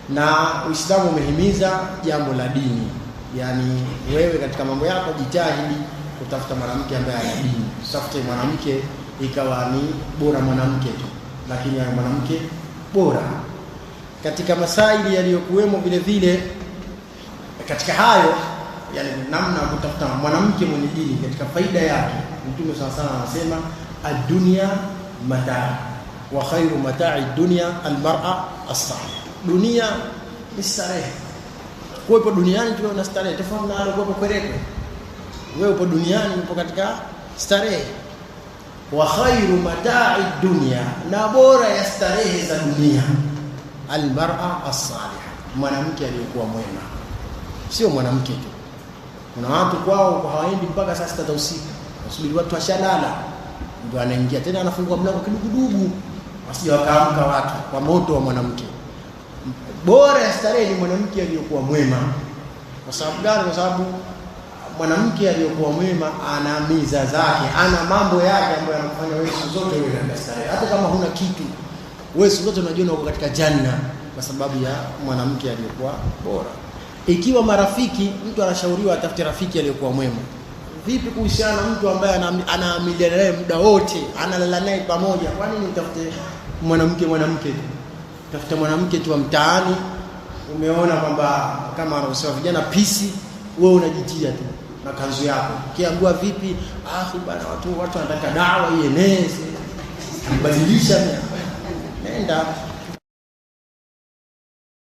Na Uislamu umehimiza jambo la dini. Yani wewe katika mambo yako jitahidi kutafuta mwanamke ambaye ana dini. Usitafute mwanamke ikawa ni bora mwanamke tu, lakini ya mwanamke bora. Katika masaili yaliyokuwemo vile vile katika hayo, yani namna kutafuta mwanamke mwenye dini, katika faida yake Mtume sana anasema ad-dunya mataa wa khairu mata'i ad-dunya al-mar'a as-salih. Dunia ni starehe. Kuwepo duniani tu una starehe, tofauti na kuwepo kwerekwe. Wewe upo duniani upo katika starehe. Wa khairu mata'i ad-dunya, na bora ya starehe za dunia al-mar'a as-salih, mwanamke aliyekuwa mwema. Sio mwanamke tu. Kuna watu kwao hawaendi mpaka saa 6 za usiku. Wasubiri watu washalala ndio anaingia tena, anafungua mlango kidugudugu wasije wakaamka watu kwa moto wa mwanamke. Bora ya starehe ni mwanamke aliyokuwa mwema. Kwa sababu gani? Kwa sababu mwanamke aliyokuwa mwema ana miza zake, ana mambo yake ambayo yanakufanya wewe zote wewe katika starehe. Hata kama huna kitu, wewe zote unajiona uko katika janna kwa sababu ya mwanamke aliyokuwa bora. Ikiwa marafiki, mtu anashauriwa atafute rafiki aliyokuwa mwema. Vipi kuhusiana na mtu ambaye anaamiliana naye muda wote, analala naye pamoja? Kwa nini utafute mwanamke? Tafuta mwanamke tu wa mtaani, umeona kwamba kama anasema vijana pisi, wewe unajitia tu na kanzu yako. Kiambiwa vipi? Bana watu wanataka dawa ieneze. Mbadilisha nenda